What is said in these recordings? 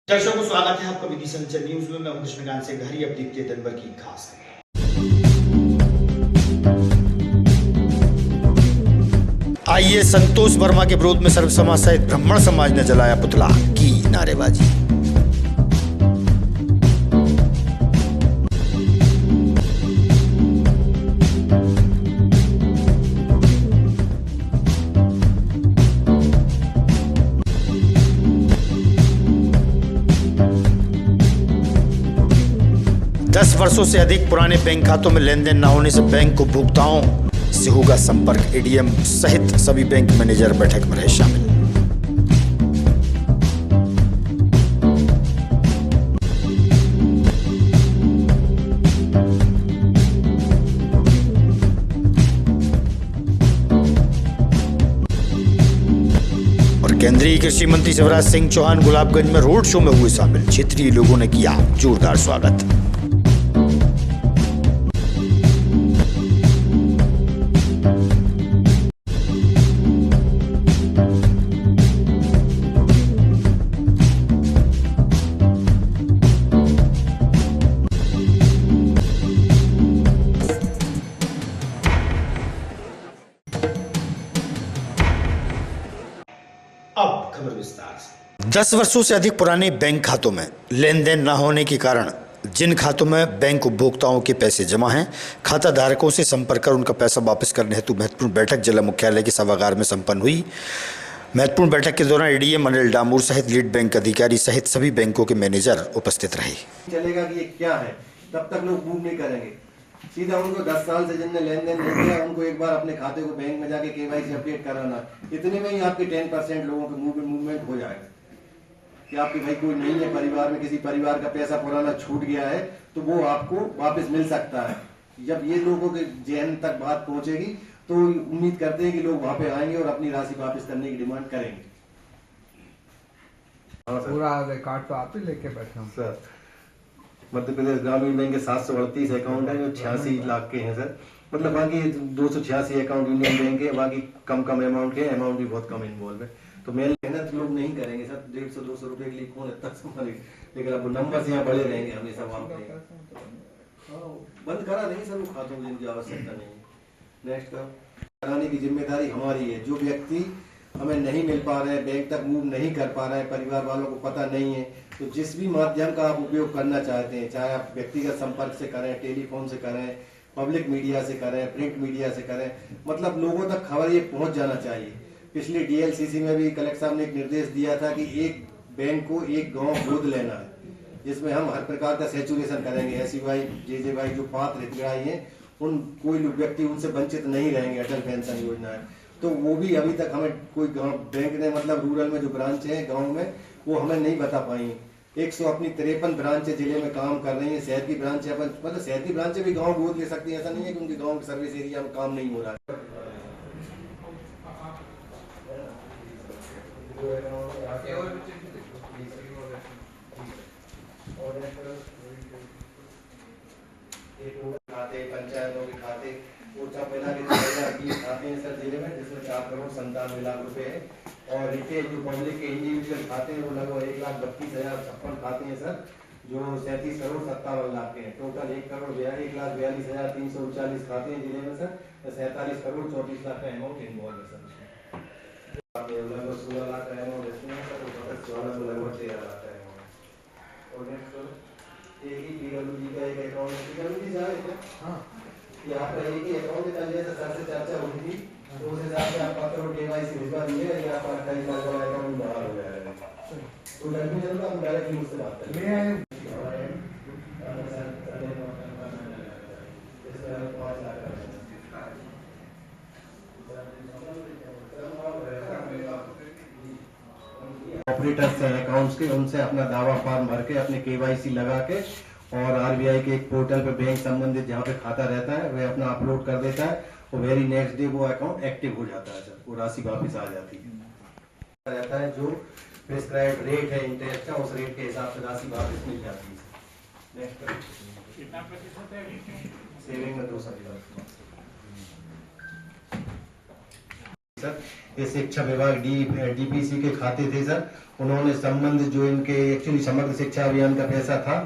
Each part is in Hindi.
दर्शकों को स्वागत है आपका विधि संचर न्यूज में। मैं हूं कृष्णकांत से घरी। अब देखते हैं दिन भर की खास खबरें। आइए, संतोष वर्मा के विरोध में सर्व समाज सहित ब्राह्मण समाज ने जलाया पुतला, की नारेबाजी। 10 वर्षों से अधिक पुराने बैंक खातों में लेन देन न होने से बैंक उपभोक्ताओं से होगा संपर्क। एडीएम सहित सभी बैंक मैनेजर बैठक में रहे शामिल। और केंद्रीय कृषि मंत्री शिवराज सिंह चौहान गुलाबगंज में रोड शो में हुए शामिल। क्षेत्रीय लोगों ने किया जोरदार स्वागत। अब खबर विस्तार से। 10 वर्षों से अधिक पुराने बैंक खातों में लेन देन न होने के कारण जिन खातों में बैंक उपभोक्ताओं के पैसे जमा हैं, खाता धारकों से संपर्क कर उनका पैसा वापस करने हेतु महत्वपूर्ण बैठक जिला मुख्यालय के सभागार में संपन्न हुई। महत्वपूर्ण बैठक के दौरान एडीएम अनिल डामोर सहित लीड बैंक अधिकारी सहित सभी बैंकों के मैनेजर उपस्थित रहे। चलेगा कि ये क्या है, तब तक लोग मूव नहीं करेंगे। सीधा उनको 10 साल से जिनने लेन देन नहीं किया उनको एक बार अपने खाते को बैंक में जाके केवाईसी अपडेट कराना। इतने में ही आपके 10% लोगों के मूवमेंट हो जाएगा कि आपके भाई कोई नहीं है परिवार में, किसी परिवार का पैसा पुराना छूट गया है तो वो आपको वापस मिल सकता है। जब ये लोगों के जहन तक बात पहुंचेगी तो उम्मीद करते हैं कि लोग वहां पे आएंगे और अपनी राशि वापस करने की डिमांड करेंगे। पूरा रिकॉर्ड तो आप ही लेके बैठे हो सर। मध्य प्रदेश ग्रामीण बैंक के 738 अकाउंट है जो 86 लाख के हैं सर। मतलब बाकी 286 अकाउंट यूनियन बैंक के, बाकी कम अमाउंट के, अमाउंट भी बहुत कम इन्वॉल्व है। तो मेहनत लोग नहीं करेंगे सर। 150-200 रुपए के लिए कौन इतना संभालेगा, लेकिन अब नंबर यहाँ बढ़े रहेंगे हमेशा। वहां बंद करा देंगे सर वो खातों की जिनकी आवश्यकता नहीं है। नेक्स्ट कराने की जिम्मेदारी हमारी है। जो व्यक्ति हमें नहीं मिल पा रहे हैं, बैंक तक मूव नहीं कर पा रहा है, परिवार वालों को पता नहीं है, तो जिस भी माध्यम का आप उपयोग करना चाहते हैं, चाहे आप व्यक्तिगत संपर्क से करें, टेलीफोन से करें, पब्लिक मीडिया से करें, प्रिंट मीडिया से करें, मतलब लोगों तक खबर ये पहुंच जाना चाहिए। पिछली डीएलसीसी में भी कलेक्टर साहब ने एक निर्देश दिया था कि एक बैंक को एक गाँव गोद लेना है, जिसमें हम हर प्रकार का सैचुरेशन करेंगे। SUI, JJY जो पात्र हितग्राही हैं उन कोई व्यक्ति उनसे वंचित नहीं रहेंगे। अटल पेंशन योजना है तो वो भी अभी तक हमें कोई गांव बैंक ने, मतलब रूरल में जो ब्रांच है गांव में, वो हमें नहीं बता पाई। 153 ब्रांचें जिले में काम कर रही हैं। शहर की ब्रांचें मतलब शहर की ब्रांचें भी गांव गोद ले सकती हैं। ऐसा नहीं है कि उनके गांव के सर्विस एरिया में काम नहीं हो रहा है। खाते, पंचायतों के खाते, महिला के 2020 खाते हैं सर जिले में, जिसमें 4,97 लाख रुपए है। और रिटेल जो पब्लिक के इंडिविजुअल खाते हैं वो लगभग 1,32,056 खाते हैं सर, जो 37,57 लाख के हैं। टोटल 1,42,339 खाते हैं जिले में सर। 47,34 लाख का अमाउंट इन्वॉल्व है सर। लगभग 16 लाख का अमाउंट इसमें है सर, 16 13 लाख का अमाउंट। और नेक्स्ट एक ही PWD का एक अकाउंट है। PWD जाए क्या? हाँ, यहाँ पर एक ही अकाउंट के जैसे सर से चर्चा हुई थी तो उस हिसाब से आप पत्र और केवाईसी भिजवा दिए, या पर 28 लाख वाला अकाउंट बाहर हो जाएगा। तो लड़की चल रहा, हम डायरेक्टली उससे बात करेंगे। ऑपरेटर्स हैं अकाउंट्स के, उनसे अपना दावा फॉर्म भर के, अपने केवाईसी लगा के, और RBI के एक पोर्टल पे बैंक संबंधित जहाँ पे खाता रहता है वह अपना अपलोड कर देता है और वेरी नेक्स्ट डे वो अकाउंट एक्टिव हो जाता है सर। वो राशि वापस आ जाती है। रहता है जो प्रिस्क्राइब्ड रेट है इंटरेस्ट का, उस रेट के हिसाब से राशि वापस मिल जाती है। नेक्स्ट कितना प्रतिशत है सेविंग में? 2%। सर ये शिक्षा विभाग डीपीसी के खाते थे सर, उन्होंने संबंधित जो इनके एक्चुअली समग्र शिक्षा अभियान का पैसा था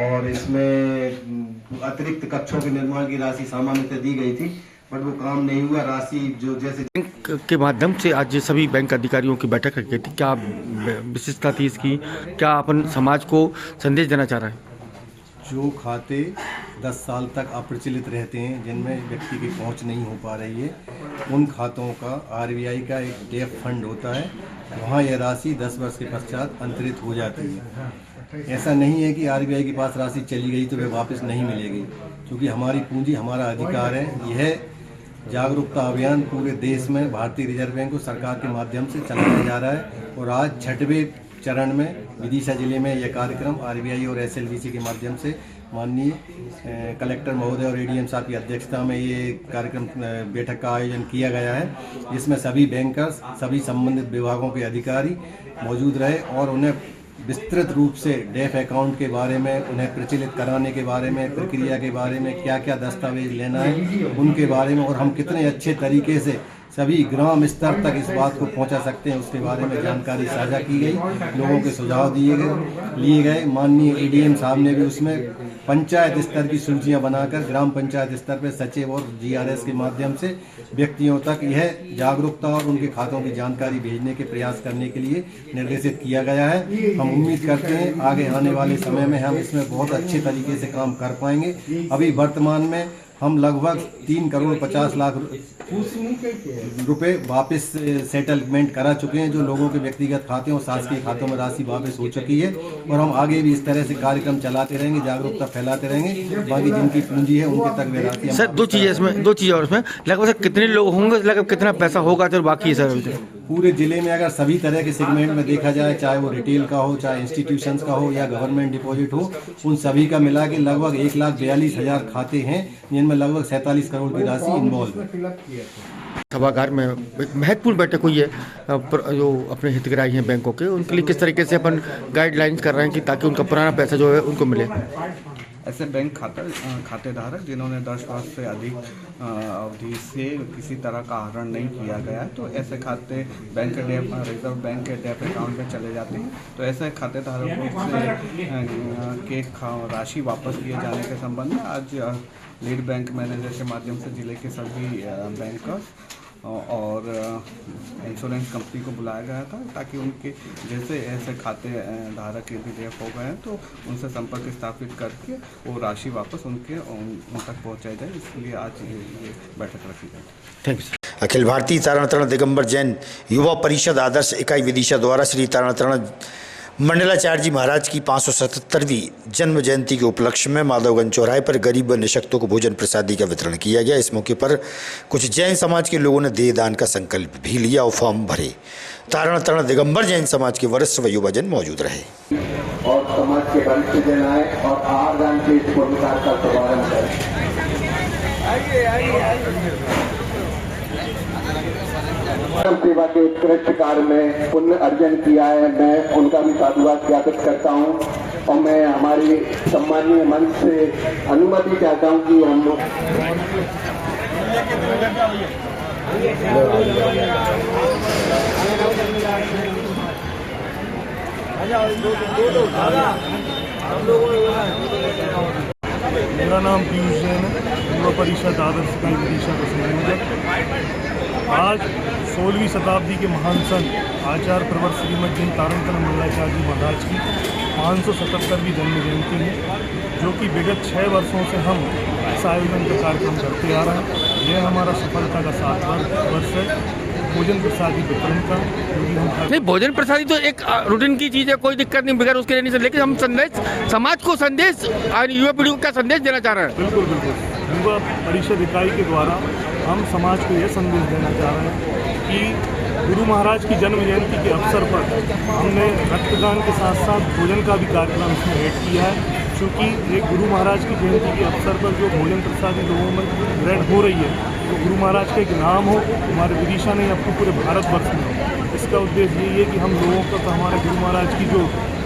और इसमें अतिरिक्त कक्षों के निर्माण की राशि सामान्यतः दी गई थी, बट वो काम नहीं हुआ। राशि जो जैसे बैंक के माध्यम से आज सभी बैंक अधिकारियों की बैठक रखी थी, क्या विशेषता थी इसकी, क्या अपन समाज को संदेश देना चाह रहे हैं? जो खाते 10 साल तक अप्रचलित रहते हैं, जिनमें व्यक्ति की पहुंच नहीं हो पा रही है, उन खातों का आरबीआई का एक डेफ फंड होता है, वहाँ यह राशि 10 वर्ष के पश्चात अंतरित हो जाती है। ऐसा नहीं है कि आरबीआई के पास राशि चली गई तो वह वापस नहीं मिलेगी, क्योंकि हमारी पूंजी हमारा अधिकार है। यह जागरूकता अभियान पूरे देश में भारतीय रिजर्व बैंक को सरकार के माध्यम से चलाया जा रहा है और आज 6वें चरण में विदिशा जिले में यह कार्यक्रम आरबीआई और एसएलवीसी के माध्यम से माननीय कलेक्टर महोदय और एडीएम साहब की अध्यक्षता में ये कार्यक्रम बैठक का आयोजन किया गया है, जिसमें सभी बैंकर्स, सभी संबंधित विभागों के अधिकारी मौजूद रहे और उन्हें विस्तृत रूप से डेफ अकाउंट के बारे में, उन्हें प्रचलित कराने के बारे में, प्रक्रिया के बारे में, क्या क्या दस्तावेज लेना है उनके बारे में, और हम कितने अच्छे तरीके से सभी ग्राम स्तर तक इस बात को पहुंचा सकते हैं उसके बारे में जानकारी साझा की गई। लोगों के सुझाव लिए गए। माननीय एडीएम साहब ने भी उसमें पंचायत स्तर की सूचियां बनाकर ग्राम पंचायत स्तर पर सचिव और जीआरएस के माध्यम से व्यक्तियों तक यह जागरूकता और उनके खातों की जानकारी भेजने के प्रयास करने के लिए निर्देशित किया गया है। हम उम्मीद करते हैं आगे आने वाले समय में हम इसमें बहुत अच्छे तरीके से काम कर पाएंगे। अभी वर्तमान में हम लगभग 3,50,00,000 रुपए वापस सेटलमेंट करा चुके हैं, जो लोगों के व्यक्तिगत खाते और शासकीय खातों में राशि वापस हो चुकी है, और हम आगे भी इस तरह से कार्यक्रम चलाते रहेंगे, जागरूकता फैलाते रहेंगे। बाकी जिनकी पूंजी है उनके तक वे राशि। सर दो चीज़ें और इसमें लगभग कितने लोग होंगे, लगभग कितना पैसा होगा तो बाकी सर? पूरे जिले में अगर सभी तरह के सेगमेंट में देखा जाए, चाहे वो रिटेल का हो, चाहे इंस्टीट्यूशंस का हो या गवर्नमेंट डिपॉजिट हो, उन सभी का मिला के लगभग 1,42,000 खाते हैं, जिनमें लगभग 47 करोड़ की राशि इन्वॉल्व है। सभागार में एक महत्वपूर्ण बैठक हुई है, जो अपने हितग्राही हैं बैंकों के, उनके लिए किस तरीके से अपन गाइडलाइंस कर रहे हैं कि ताकि उनका पुराना पैसा जो है उनको मिले। ऐसे बैंक खातेधारक जिन्होंने 10 वर्ष से अधिक अवधि से किसी तरह का आहरण नहीं किया गया है, तो ऐसे खाते बैंक के रिजर्व बैंक के डेप अकाउंट में चले जाते हैं। तो ऐसे खातेधारकों से राशि वापस किए जाने के संबंध में आज लीड बैंक मैनेजर के माध्यम से जिले के सभी बैंकर्स और इंश्योरेंस कंपनी को बुलाया गया था, ताकि उनके जैसे ऐसे खाते धारक यदि डेफ हो गए हैं तो उनसे संपर्क स्थापित करके वो राशि वापस उन तक पहुंचाई जाए। इसलिए आज ये बैठक रखी गई। Thank you. अखिल भारतीय तारण तरण दिगंबर जैन युवा परिषद आदर्श इकाई विदिशा द्वारा श्री तारण तरण मंडलाचार्य जी महाराज की 577वीं जन्म जयंती के उपलक्ष्य में माधवगंज चौराहे पर गरीब व निशक्तों को भोजन प्रसादी का वितरण किया गया। इस मौके पर कुछ जैन समाज के लोगों ने देह दान का संकल्प भी लिया और फॉर्म भरे। तारण तरण दिगंबर जैन समाज के वरिष्ठ व युवाजन मौजूद रहे और समाज के वरिष्ठ जन आए और आहार दान के इस पुरस्कार का शुभारंभ करें। सेवा के उत्कृष्ट कार्य में पुण्य अर्जन किया है, मैं उनका भी साधुवाद ज्ञापित करता हूं और मैं हमारी सम्मानीय मंच से अनुमति चाहता हूं कि हम मेरा नाम पीयूष जैन है, युवा परिषद आदर्श इकाई विदिशा का संयोजक। आज 16वीं शताब्दी के महान संत आचार्य प्रवर श्रीमद जैन तारण तरण मंडलाचार्य जी महाराज की 577वीं जन्म जयंती है, जो कि विगत 6 वर्षों से हम इस आयोजन का कार्यक्रम करते आ रहे हैं। यह हमारा सफलता का 7वां वर्ष है। भोजन प्रसादी वितरण का, क्योंकि हम नहीं, भोजन प्रसादी तो एक रूटीन की चीज़ है, कोई दिक्कत नहीं, बगैर उसके रहने से, लेकिन हम संदेश समाज को संदेश युवा पीढ़ी को क्या संदेश देना चाह रहे हैं? बिल्कुल बिल्कुल, युवा परिषद इकाई के द्वारा हम समाज को यह संदेश देना चाह रहे हैं कि गुरु महाराज की जन्म जयंती के अवसर पर हमने रक्तदान के साथ साथ भोजन का भी कार्यक्रम इसमें ऐड किया है, क्योंकि एक गुरु महाराज की जयंती के अवसर पर जो भोजन प्रसादी लोगों में ग्रहण हो रही है, तो गुरु महाराज का एक नाम हो, हमारे विदिशा नहीं आपको पूरे भारतवर्ष में हो। इसका उद्देश्य यही है कि हम लोगों को तो हमारे गुरु महाराज की जो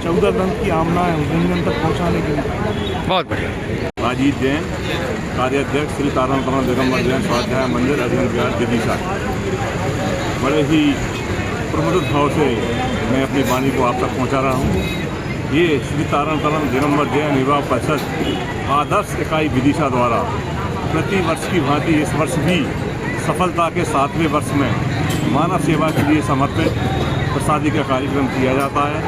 14 ग्रंथ की आमना है जन जन तक पहुँचाने के लिए। बहुत बढ़िया। राजीव जैन, कार्याध्यक्ष श्री तारण तरण दिगंबर जैन स्वाध्याय मंदिर अध्ययन विहार विदिशा। बड़े ही प्रमुदित भाव से मैं अपनी वाणी को आप तक पहुंचा रहा हूं। ये श्री तारण तारण दिगंबर जैन युवा परिषद आदर्श इकाई विदिशा द्वारा प्रति वर्ष की भांति इस वर्ष भी सफलता के 7वें वर्ष में मानव सेवा के लिए समर्पित प्रसादी का कार्यक्रम किया जाता है।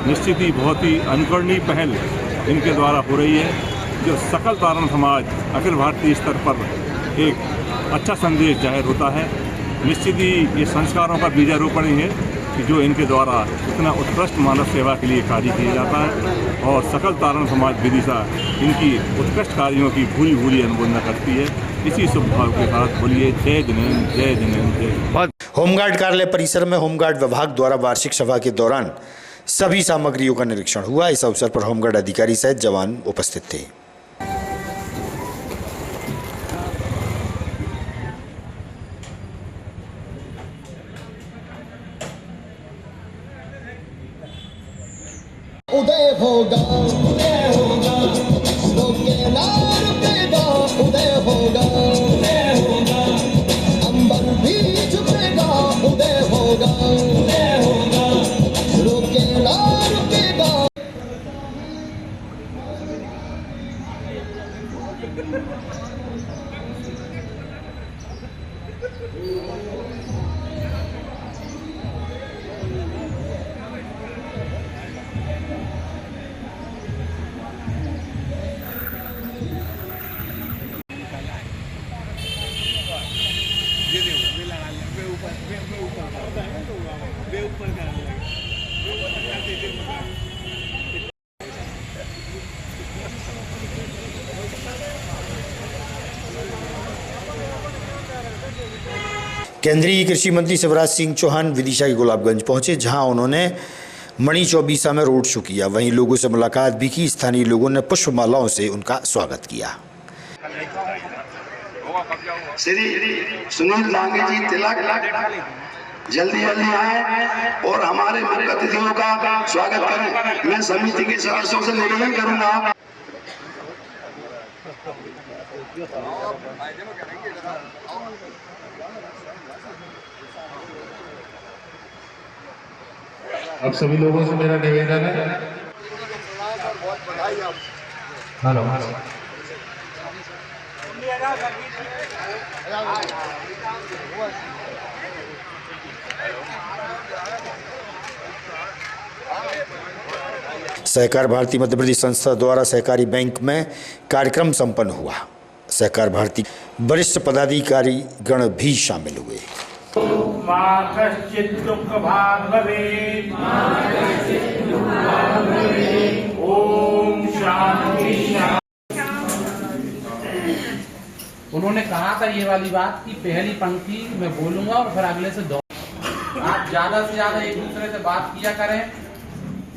निश्चित ही बहुत ही अनुकरणीय पहल इनके द्वारा हो रही है, जो सकल तारण समाज अखिल भारतीय स्तर पर एक अच्छा संदेश जाहिर होता है। निश्चित ही ये संस्कारों का बीजारोपण ही है कि जो इनके द्वारा इतना उत्कृष्ट मानव सेवा के लिए कार्य किया जाता है और सकल तारण समाज विदिशा इनकी उत्कृष्ट कार्यों की भूरी भूरी अनुमोदना करती है। इसी शुभ भाव के साथ बोलिए जय जनेन जय जनेन जय। होमगार्ड कार्यालय परिसर में होमगार्ड विभाग द्वारा वार्षिक सभा के दौरान सभी सामग्रियों का निरीक्षण हुआ। इस अवसर पर होमगार्ड अधिकारी सहित जवान उपस्थित थे। उदय होगा लोग के नाम रुकेगा, उदय होगा अंबर भी झुकेगा, उदय होगा लोग के नाम रुकेगा। केंद्रीय कृषि मंत्री शिवराज सिंह चौहान विदिशा के गुलाबगंज पहुंचे, जहां उन्होंने मणि चौबीसा में रोड शो किया। वहीं लोगों से मुलाकात भी की। स्थानीय लोगों ने पुष्पमालाओं से उनका स्वागत किया। श्री सुनील लांगे जी तिलक जल्दी जल्दी आए और हमारे मुख्य अतिथियों का स्वागत करें। मैं समिति के सदस्यों से निवेदन करूंगा। अब सभी लोगों से मेरा निवेदन है। हेलो सहकार भारती मध्य प्रदेश संस्था द्वारा सहकारी बैंक में कार्यक्रम संपन्न हुआ। सहकार भारती वरिष्ठ पदाधिकारी गण भी शामिल हुए। उन्होंने कहा था ये वाली बात कि पहली पंक्ति मैं बोलूंगा और फिर अगले से दो। आप ज्यादा से ज्यादा एक दूसरे से बात किया करें।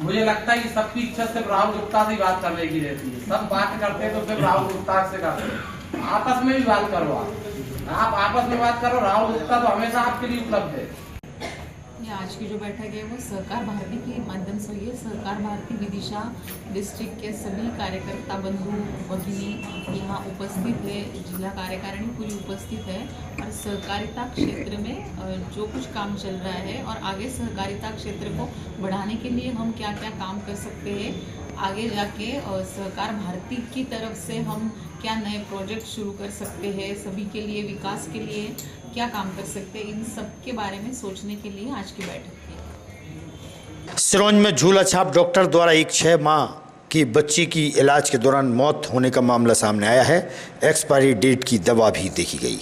मुझे लगता है कि सबकी इच्छा सिर्फ राहुल गुप्ता से बात करने की रहती है। सब बात करते हैं तो सिर्फ राहुल गुप्ता से करते हैं। आपस में भी बात करो। आप आपस में बात करो। राहुल गुप्ता तो हमेशा आपके लिए उपलब्ध है। आज की जो बैठक है वो सहकार भारती के माध्यम से हुई है। सहकार भारती विदिशा डिस्ट्रिक्ट के सभी कार्यकर्ता बंधु भगिनी यहाँ उपस्थित है। जिला कार्यकारिणी पूरी उपस्थित है और सहकारिता क्षेत्र में जो कुछ काम चल रहा है और आगे सहकारिता क्षेत्र को बढ़ाने के लिए हम क्या क्या काम कर सकते हैं, आगे जाके सहकार भारती की तरफ से हम क्या नए प्रोजेक्ट शुरू कर सकते हैं, सभी के लिए विकास के लिए क्या काम कर सकते हैं, इन सब के बारे में सोचने के लिए आज की बैठक थी। सिरोंज में झूला छाप डॉक्टर द्वारा एक 6 माह की बच्ची की इलाज के दौरान मौत होने का मामला सामने आया है। एक्सपायरी डेट की दवा भी देखी गई।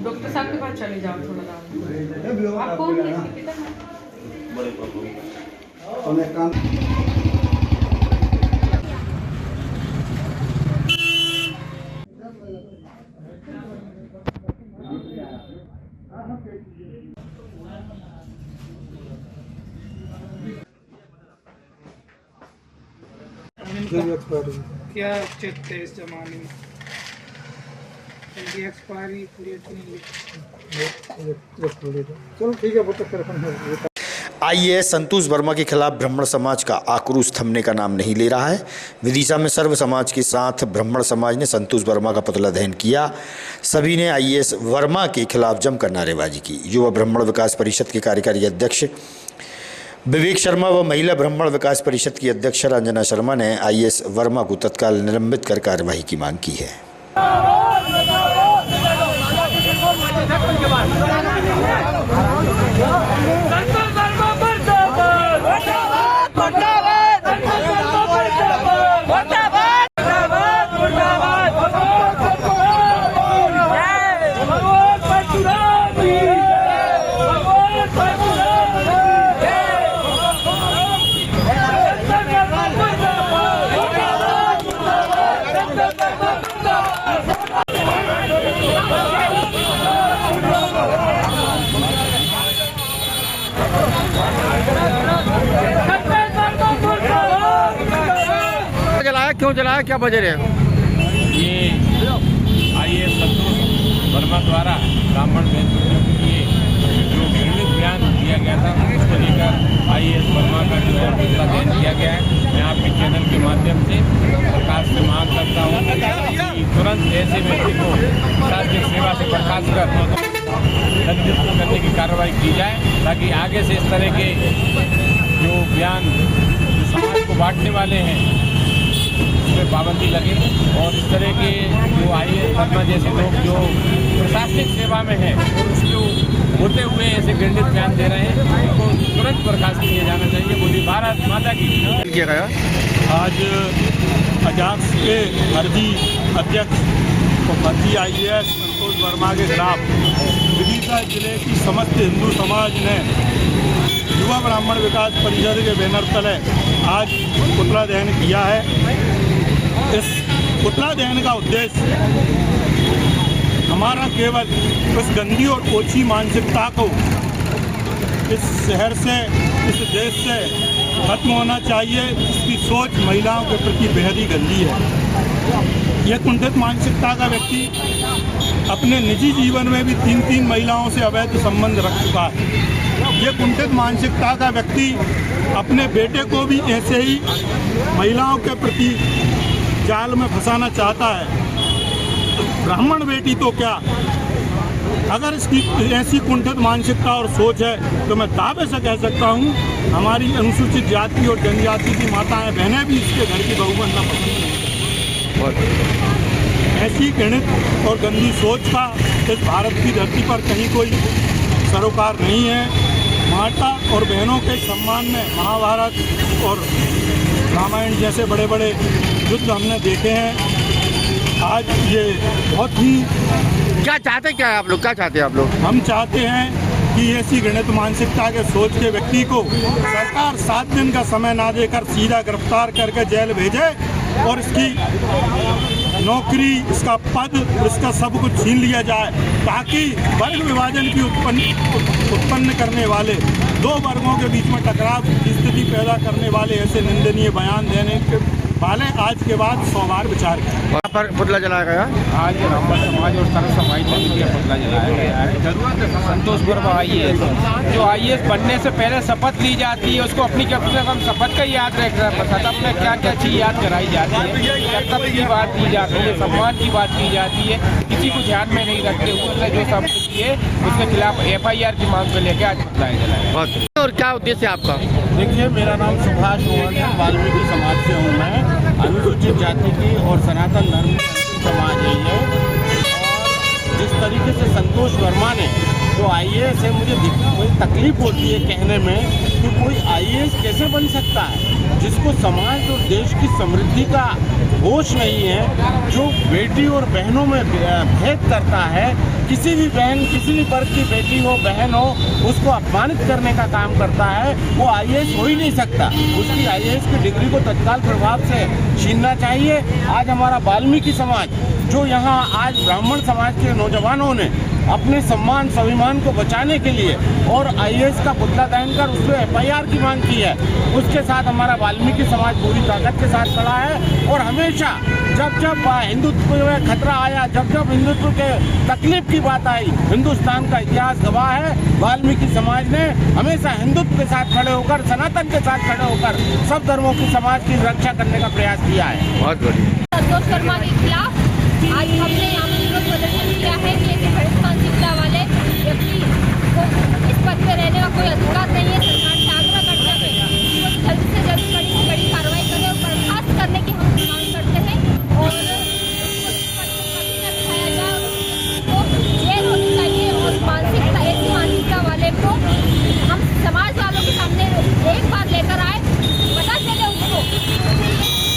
डॉक्टर साहब के पास चले जाओ थोड़ा दाम। आपको क्या चेक थे इस जमाने में? इनकी एक्सपायरी डेट नहीं। चलो ठीक है, वो तो फिर आईएएस संतोष वर्मा के खिलाफ ब्राह्मण समाज का आक्रोश थमने का नाम नहीं ले रहा है। विदिशा में सर्व समाज के साथ ब्राह्मण समाज ने संतोष वर्मा का पुतला दहन किया। सभी ने आईएएस वर्मा के खिलाफ जमकर नारेबाजी की। युवा ब्राह्मण विकास परिषद के कार्यकारी अध्यक्ष विवेक शर्मा व महिला ब्राह्मण विकास परिषद की अध्यक्ष रंजना शर्मा ने आईएएस वर्मा को तत्काल निलंबित कर कार्यवाही की मांग की है। क्यों जलाया, क्या वजह है? ये आईएएस संतोष वर्मा द्वारा ब्राह्मण बहनों के लिए जो घृणित बयान दिया गया था उसको लेकर आईएएस वर्मा का जो है पुतला दहन किया गया है। मैं आपके चैनल के माध्यम से सरकार से मांग करता हूँ कि तुरंत ऐसे व्यक्ति को सार्वजनिक सेवा से बर्खास्त कर दंडित करने की कार्रवाई की जाए, ताकि आगे से इस तरह के जो बयान जो समाज को बांटने वाले हैं उसमें पाबंदी लगे और इस तरह के जो आईएएस वर्मा जैसे लोग जो प्रशासनिक सेवा में हैं और उसके होते हुए ऐसे घृणित बयान दे रहे हैं उनको तुरंत बर्खास्त किया जाना चाहिए। बोली भारत माता की किया गया आज अजाक्स के फर्जी अध्यक्ष और फर्जी आईएएस संतोष वर्मा के खिलाफ विदिशा जिले की समस्त हिंदू समाज ने युवा ब्राह्मण विकास परिषद के बैनर तले आज पुतला दहन किया है। इस पुतला दहन का उद्देश्य हमारा केवल उस गंदी और ओछी मानसिकता को इस शहर से, इस देश से खत्म होना चाहिए। इसकी सोच महिलाओं के प्रति बेहद ही गंदी है। यह कुंठित मानसिकता का व्यक्ति अपने निजी जीवन में भी 3-3 महिलाओं से अवैध संबंध रख चुका है। ये कुंठित मानसिकता का व्यक्ति अपने बेटे को भी ऐसे ही महिलाओं के प्रति जाल में फंसाना चाहता है। ब्राह्मण बेटी तो क्या, अगर इसकी ऐसी कुंठित मानसिकता और सोच है तो मैं दावे से कह सकता हूँ हमारी अनुसूचित जाति और जनजाति की माताएं बहनें भी इसके घर की बहू बनना पसंद नहीं करती। ऐसी घृणित और गंदी सोच का इस भारत की धरती पर कहीं कोई सरोकार नहीं है। माता और बहनों के सम्मान में महाभारत और रामायण जैसे बड़े बड़े युद्ध हमने देखे हैं। आज ये बहुत ही क्या चाहते क्या है आप लोग, क्या चाहते हैं आप लोग? हम चाहते हैं कि ऐसी घृणित मानसिकता के सोच के व्यक्ति को सरकार 7 दिन का समय ना देकर सीधा गिरफ्तार करके जेल भेजे और इसकी नौकरी, इसका पद, इसका सब कुछ छीन लिया जाए, ताकि वर्ग विभाजन की उत्पन्न करने वाले 2 वर्गों के बीच में टकराव की स्थिति पैदा करने वाले ऐसे निंदनीय बयान देने के वाले आज के बाद 100 बार विचार करें। वहाँ पर पुतला जलाया गया। आज ब्राह्मण समाज और सर्व समाज का पुतला जलाया गया है। जरूरत है संतोष वर्मा आईएएस, जो आईएएस बनने से पहले शपथ ली जाती है उसको अपनी कम से कम शपथ का याद रखना पड़ता है। अपने क्या क्या चीज़ याद कराई जाती है, कर्तव्य की बात की जाती है, सम्मान की बात की जाती है, किसी को ध्यान में नहीं रखते हुए जो सब कुछ किए उसके खिलाफ FIR की मांग को लेकर आज पुतला जलाया। और क्या उद्देश्य है आपका? देखिए, मेरा नाम सुभाष मोहन है, वाल्मीकि समाज से हूँ मैं, अनुसूचित जाति की और सनातन धर्म की समाज है ये। और जिस तरीके से संतोष वर्मा ने जो आईएएस है, मुझे कोई तकलीफ होती है कहने में कि कोई आईएएस कैसे बन सकता है जिसको समाज और देश की समृद्धि का होश नहीं है, जो बेटी और बहनों में भेद करता है। किसी भी बहन, किसी भी वर्ग की बेटी हो, बहन हो, उसको अपमानित करने का काम करता है, वो आईएएस हो ही नहीं सकता। उसकी आईएएस की डिग्री को तत्काल प्रभाव से छीनना चाहिए। आज हमारा वाल्मीकि समाज जो यहाँ आज ब्राह्मण समाज के नौजवानों ने अपने सम्मान स्वाभिमान को बचाने के लिए और IAS का पुतला दहन कर उस पर FIR की मांग की है। उसके साथ हमारा वाल्मीकि समाज पूरी ताकत के साथ खड़ा है और हमेशा जब जब हिंदुत्व में खतरा आया, जब जब हिंदुत्व के तकलीफ की बात आई, हिंदुस्तान का इतिहास गवाह है, वाल्मीकि समाज ने हमेशा हिंदुत्व के साथ खड़े होकर, सनातन के साथ खड़े होकर सब धर्मों की समाज की रक्षा करने का प्रयास किया है। बहुत बढ़िया। संतोष वर्मा के खिलाफ आज हमने यहाँ पर विरोध प्रदर्शन किया है कि एक भ्रष्ट मानसिकता वाले व्यक्ति को इस पद पर रहने का कोई अधिकार नहीं है। सरकार से आग्रह करते हैं कि वो जल्द से जल्द बड़ी से बड़ी कार्रवाई करे और बर्खास्त करने की हम मांग करते हैं और जेल होनी चाहिए और मानसिकता ऐसी मानसिकता वाले को हम समाज वालों के सामने एक बार लेकर आए, पता चले उसको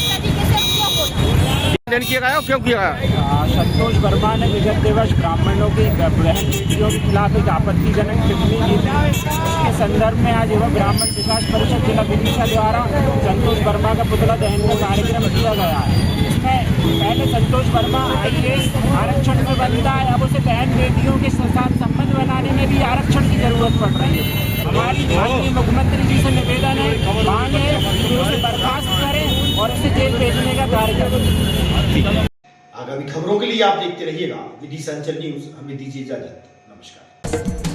तरीके से क्यों बोला किया गया क्यों किया गया? संतोष वर्मा ने विगत दिवस ब्राह्मणों की बहन बेटियों के खिलाफ एक आपत्तिजनक टिप्पणी की थी। उसके संदर्भ में आज युवा ब्राह्मण विकास परिषद जिला विदिशा द्वारा संतोष वर्मा का पुतला दहन का कार्यक्रम किया गया है। इसमें पहले संतोष वर्मा IAS आरक्षण में बनता है, अब उसे बहन बेटियों के साथ संबंध बनाने में भी आरक्षण की जरूरत पड़ रही है। हमारी माननीय मुख्यमंत्री जी से निवेदन है, मांग है कि उसे बर्खास्त करें और उसे जेल भेजने का कार्य करें। आगामी खबरों के लिए आप देखते रहिएगा विदिशा न्यूज़। हमें दीजिए इजाजत। नमस्कार।